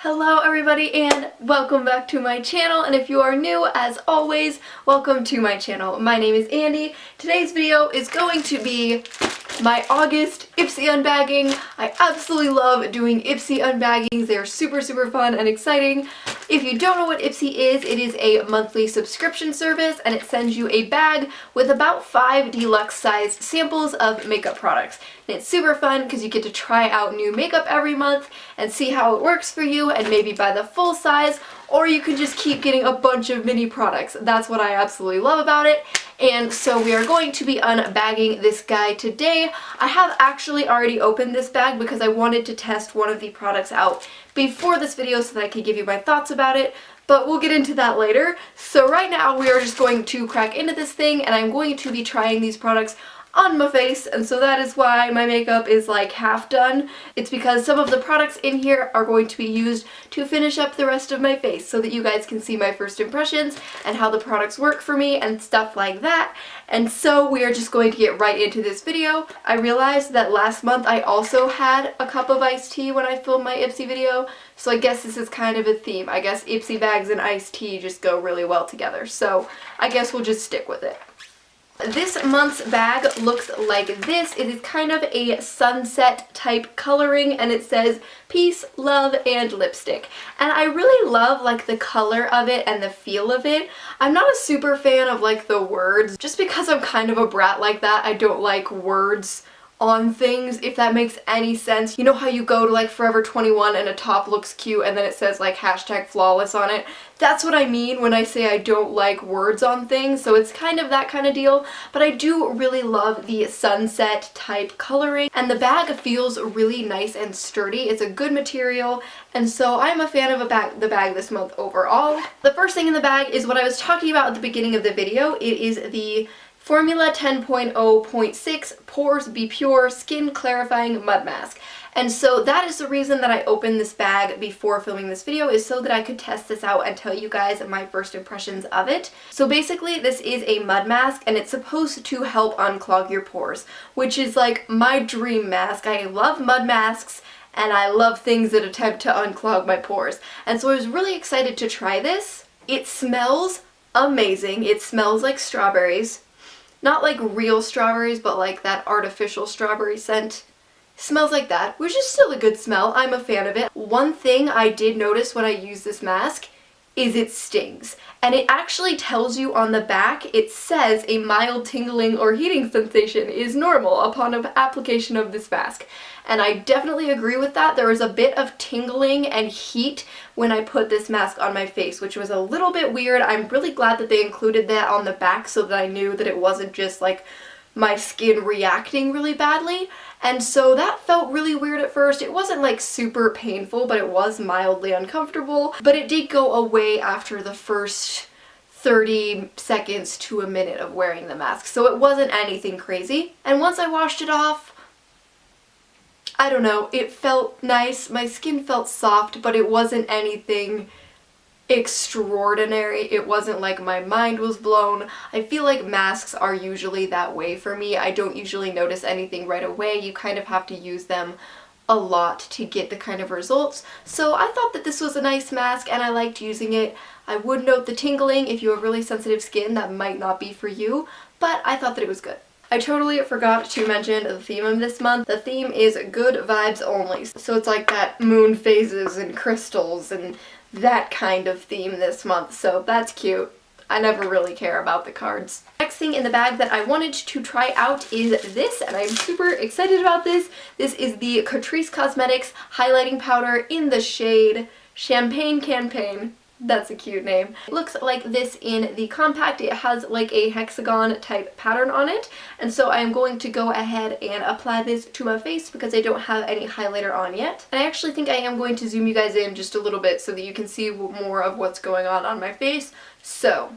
Hello everybody and welcome back to my channel, and if you are new, as always, welcome to my channel. My name is Andy. Today's video is going to be my August IPSY unbagging. I absolutely love doing IPSY unbaggings. They are super fun and exciting. If you don't know what IPSY is, it is a monthly subscription service and it sends you a bag with about 5 deluxe sized samples of makeup products. And it's super fun because you get to try out new makeup every month and see how it works for you and maybe buy the full size, or you can just keep getting a bunch of mini products. That's what I absolutely love about it. And so we are going to be unbagging this guy today. I have actually already opened this bag because I wanted to test one of the products out before this video so that I could give you my thoughts about it, but we'll get into that later. So right now we are just going to crack into this thing, and I'm going to be trying these products on my face, and so that is why my makeup is like half done. It's because some of the products in here are going to be used to finish up the rest of my face so that you guys can see my first impressions and how the products work for me and stuff like that. And so we are just going to get right into this video. I realized that last month I also had a cup of iced tea when I filmed my IPSY video, so I guess this is kind of a theme. I guess IPSY bags and iced tea just go really well together, so I guess we'll just stick with it. This month's bag looks like this. It is kind of a sunset type coloring, and it says peace, love, and lipstick. And I really love like the color of it and the feel of it. I'm not a super fan of like the words, just because I'm kind of a brat like that. I don't like words on things, if that makes any sense. You know how you go to like Forever 21 and a top looks cute and then it says like #flawless on it? That's what I mean when I say I don't like words on things, so it's kind of that kind of deal. But I do really love the sunset type coloring, and the bag feels really nice and sturdy. It's a good material, and so I'm a fan of the bag this month overall. The first thing in the bag is what I was talking about at the beginning of the video. It is the Formula 10.0.6 Pores Be Pure Skin Clarifying Mud Mask. And so that is the reason that I opened this bag before filming this video, is so that I could test this out and tell you guys my first impressions of it. So basically this is a mud mask, and it's supposed to help unclog your pores, which is like my dream mask. I love mud masks and I love things that attempt to unclog my pores. And so I was really excited to try this. It smells amazing. It smells like strawberries. Not like real strawberries, but like that artificial strawberry scent. Smells like that, which is still a good smell. I'm a fan of it. One thing I did notice when I use this mask is it stings. And it actually tells you on the back, it says a mild tingling or heating sensation is normal upon application of this mask. And I definitely agree with that. There was a bit of tingling and heat when I put this mask on my face, which was a little bit weird. I'm really glad that they included that on the back so that I knew that it wasn't just like my skin reacting really badly. And so that felt really weird at first. It wasn't like super painful, but it was mildly uncomfortable. But it did go away after the first 30 seconds to a minute of wearing the mask. So it wasn't anything crazy. And once I washed it off, I don't know, it felt nice. My skin felt soft, but it wasn't anything extraordinary. It wasn't like my mind was blown. I feel like masks are usually that way for me. I don't usually notice anything right away. You kind of have to use them a lot to get the kind of results. So I thought that this was a nice mask and I liked using it. I would note the tingling. If you have really sensitive skin, that might not be for you, but I thought that it was good. I totally forgot to mention the theme of this month. The theme is good vibes only. So it's like that moon phases and crystals and that kind of theme this month. So that's cute. I never really care about the cards. Next thing in the bag that I wanted to try out is this, and I'm super excited about this. This is the Catrice Cosmetics Highlighting Powder in the shade Champagne Campaign. That's a cute name. It looks like this in the compact. It has like a hexagon type pattern on it, and so I am going to go ahead and apply this to my face because I don't have any highlighter on yet. And I actually think I am going to zoom you guys in just a little bit so that you can see more of what's going on my face. So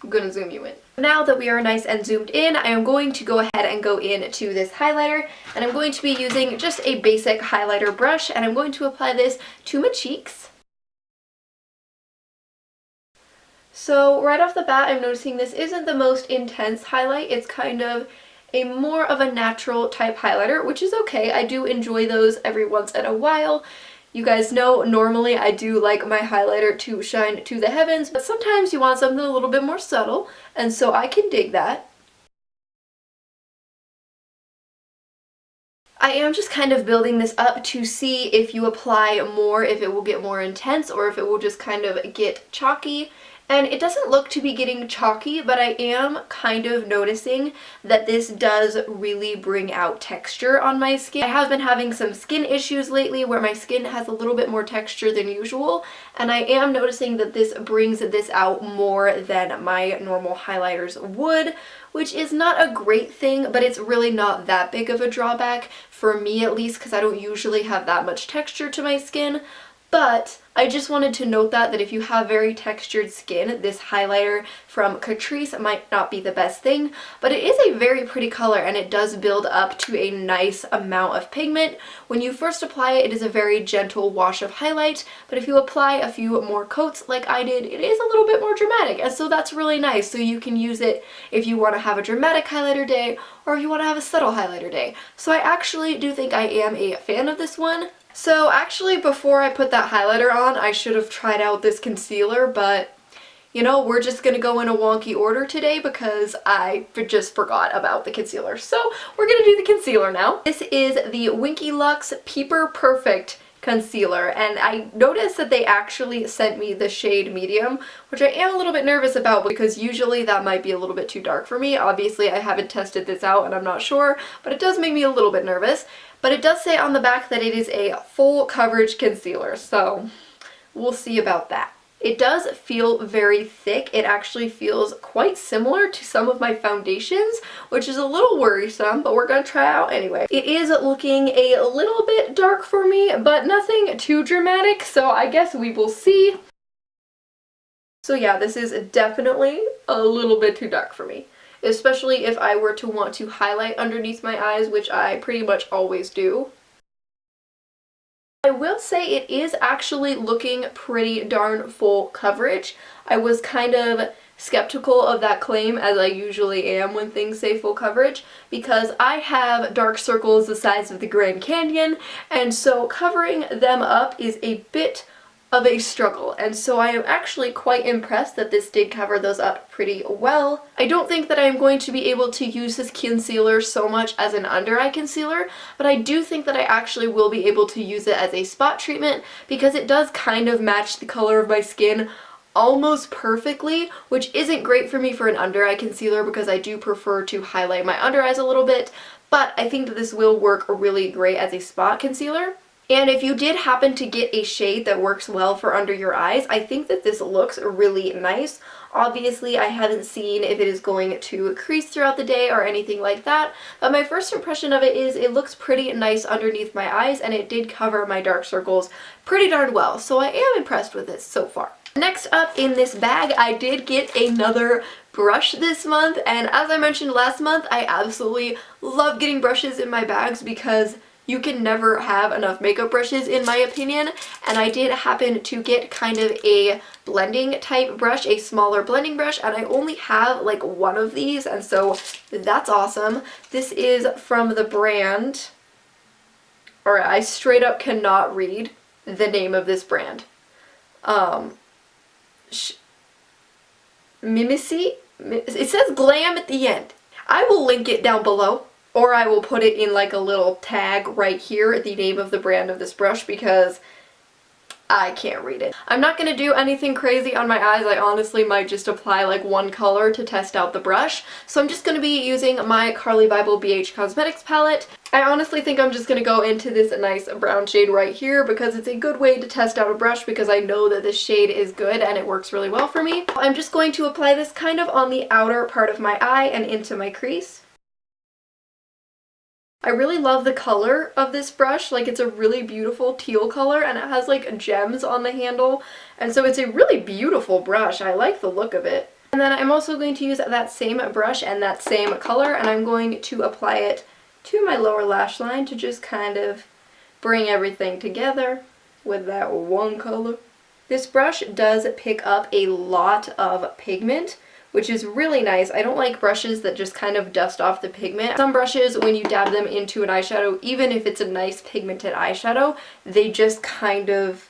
I'm gonna zoom you in. Now that we are nice and zoomed in, I am going to go ahead and go into this highlighter, and I'm going to be using just a basic highlighter brush, and I'm going to apply this to my cheeks. So right off the bat, I'm noticing this isn't the most intense highlight. It's kind of a more of a natural type highlighter, which is okay. I do enjoy those every once in a while. You guys know normally I do like my highlighter to shine to the heavens, but sometimes you want something a little bit more subtle, and so I can dig that. I am just kind of building this up to see if you apply more, if it will get more intense, or if it will just kind of get chalky. And it doesn't look to be getting chalky, but I am kind of noticing that this does really bring out texture on my skin. I have been having some skin issues lately where my skin has a little bit more texture than usual, and I am noticing that this brings this out more than my normal highlighters would, which is not a great thing, but it's really not that big of a drawback, for me at least, because I don't usually have that much texture to my skin. But I just wanted to note that if you have very textured skin, this highlighter from Catrice might not be the best thing, but it is a very pretty color and it does build up to a nice amount of pigment. When you first apply it, it is a very gentle wash of highlight, but if you apply a few more coats like I did, it is a little bit more dramatic, and so that's really nice. So you can use it if you want to have a dramatic highlighter day or if you want to have a subtle highlighter day. So I actually do think I am a fan of this one. So actually, before I put that highlighter on, I should have tried out this concealer, but you know, we're just gonna go in a wonky order today because I just forgot about the concealer. So we're gonna do the concealer now. This is the Winky Lux Peeper Perfect concealer, and I noticed that they actually sent me the shade medium, which I am a little bit nervous about because usually that might be a little bit too dark for me. Obviously I haven't tested this out and I'm not sure, but it does make me a little bit nervous. But it does say on the back that it is a full coverage concealer, so we'll see about that. It does feel very thick. It actually feels quite similar to some of my foundations, which is a little worrisome, but we're gonna try it out anyway. It is looking a little bit dark for me, but nothing too dramatic, so I guess we will see. So yeah, this is definitely a little bit too dark for me, especially if I were to want to highlight underneath my eyes, which I pretty much always do. I will say it is actually looking pretty darn full coverage. I was kind of skeptical of that claim, as I usually am when things say full coverage, because I have dark circles the size of the Grand Canyon, and so covering them up is a bit of a struggle, and so I am actually quite impressed that this did cover those up pretty well. I don't think that I am going to be able to use this concealer so much as an under eye concealer, but I do think that I actually will be able to use it as a spot treatment because it does kind of match the color of my skin almost perfectly, which isn't great for me for an under eye concealer because I do prefer to highlight my under eyes a little bit, but I think that this will work really great as a spot concealer. And if you did happen to get a shade that works well for under your eyes, I think that this looks really nice. Obviously, I haven't seen if it is going to crease throughout the day or anything like that, but my first impression of it is it looks pretty nice underneath my eyes, and it did cover my dark circles pretty darn well, so I am impressed with it so far. Next up in this bag, I did get another brush this month, and as I mentioned last month, I absolutely love getting brushes in my bags because you can never have enough makeup brushes in my opinion, and I did happen to get kind of a blending type brush, a smaller blending brush, and I only have like one of these, and so that's awesome. This is from the brand, or I straight up cannot read the name of this brand. Mimicy? It says glam at the end. I will link it down below, or I will put it in like a little tag right here, the name of the brand of this brush, because I can't read it. I'm not going to do anything crazy on my eyes. I honestly might just apply like one color to test out the brush. So I'm just going to be using my Carly Bible BH Cosmetics palette. I honestly think I'm just going to go into this nice brown shade right here because it's a good way to test out a brush because I know that this shade is good and it works really well for me. I'm just going to apply this kind of on the outer part of my eye and into my crease. I really love the color of this brush. Like, it's a really beautiful teal color and it has like gems on the handle, and so it's a really beautiful brush. I like the look of it. And then I'm also going to use that same brush and that same color, and I'm going to apply it to my lower lash line to just kind of bring everything together with that one color. This brush does pick up a lot of pigment, which is really nice. I don't like brushes that just kind of dust off the pigment. Some brushes, when you dab them into an eyeshadow, even if it's a nice pigmented eyeshadow, they just kind of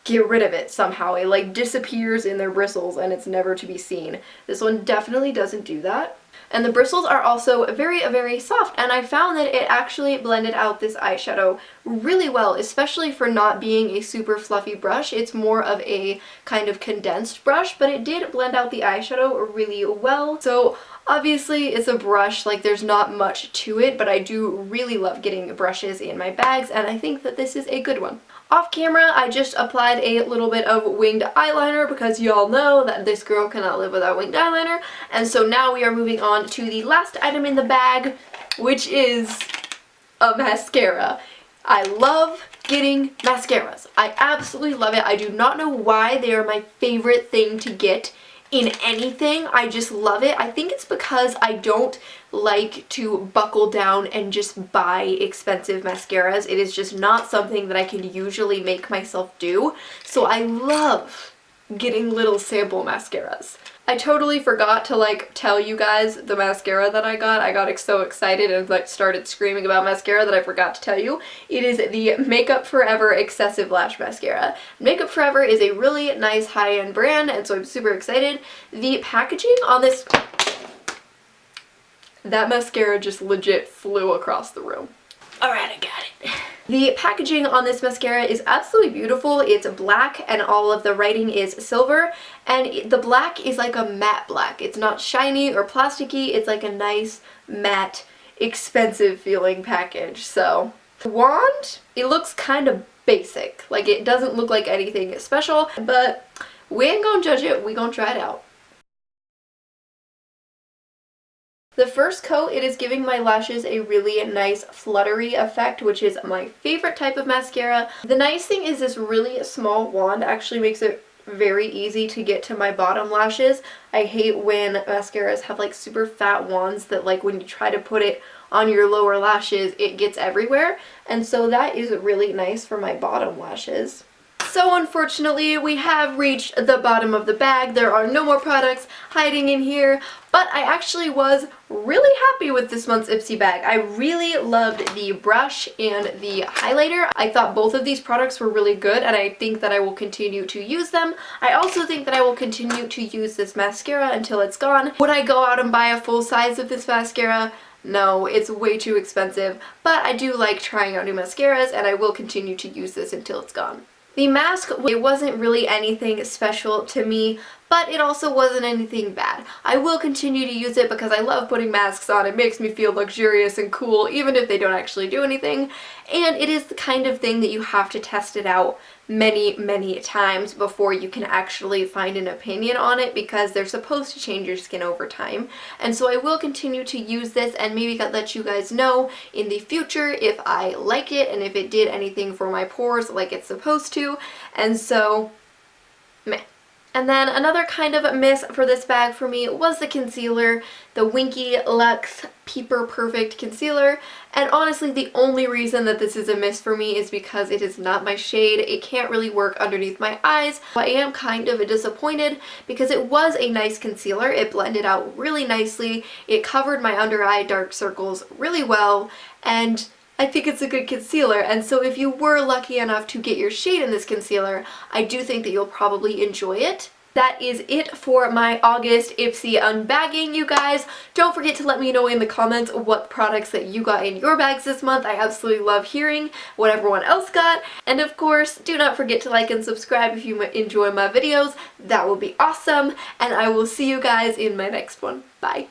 get rid of it somehow. It like disappears in their bristles and it's never to be seen. This one definitely doesn't do that. And the bristles are also very, very soft, and I found that it actually blended out this eyeshadow really well, especially for not being a super fluffy brush. It's more of a kind of condensed brush, but it did blend out the eyeshadow really well. So obviously it's a brush, like there's not much to it, but I do really love getting brushes in my bags, and I think that this is a good one. Off camera, I just applied a little bit of winged eyeliner because y'all know that this girl cannot live without winged eyeliner. And so now we are moving on to the last item in the bag, which is a mascara. I love getting mascaras. I absolutely love it. I do not know why they are my favorite thing to get in anything. I just love it. I think it's because I don't like to buckle down and just buy expensive mascaras. It is just not something that I can usually make myself do. So I love getting little sample mascaras. I totally forgot to like tell you guys the mascara that I got. I got so excited and like started screaming about mascara that I forgot to tell you. It is the Makeup Forever Excessive Lash Mascara. Makeup Forever is a really nice high-end brand, and so I'm super excited. The packaging on this, that mascara just legit flew across the room. Alright, I got it. The packaging on this mascara is absolutely beautiful. It's black and all of the writing is silver, and the black is like a matte black. It's not shiny or plasticky. It's like a nice matte, expensive feeling package. So the wand, it looks kind of basic. Like it doesn't look like anything special, but we ain't gonna judge it. We gonna try it out. The first coat, it is giving my lashes a really nice fluttery effect, which is my favorite type of mascara. The nice thing is this really small wand actually makes it very easy to get to my bottom lashes. I hate when mascaras have like super fat wands that like when you try to put it on your lower lashes, it gets everywhere. And so that is really nice for my bottom lashes. So unfortunately, we have reached the bottom of the bag. There are no more products hiding in here, but I actually was really happy with this month's IPSY bag. I really loved the brush and the highlighter. I thought both of these products were really good, and I think that I will continue to use them. I also think that I will continue to use this mascara until it's gone. Would I go out and buy a full size of this mascara? No, it's way too expensive, but I do like trying out new mascaras, and I will continue to use this until it's gone. The mask, it wasn't really anything special to me, but it also wasn't anything bad. I will continue to use it because I love putting masks on. It makes me feel luxurious and cool, even if they don't actually do anything. And it is the kind of thing that you have to test it out many, many times before you can actually find an opinion on it, because they're supposed to change your skin over time. And so I will continue to use this and maybe let you guys know in the future if I like it and if it did anything for my pores like it's supposed to. And so, meh. And then another kind of miss for this bag for me was the concealer, the Winky Luxe Peeper Perfect Concealer. And honestly, the only reason that this is a miss for me is because it is not my shade. It can't really work underneath my eyes. I am kind of disappointed because it was a nice concealer. It blended out really nicely. It covered my under eye dark circles really well, and I think it's a good concealer. And so if you were lucky enough to get your shade in this concealer, I do think that you'll probably enjoy it. That is it for my August IPSY unbagging, you guys. Don't forget to let me know in the comments what products that you got in your bags this month. I absolutely love hearing what everyone else got. And of course, do not forget to like and subscribe if you enjoy my videos. That would be awesome. And I will see you guys in my next one. Bye.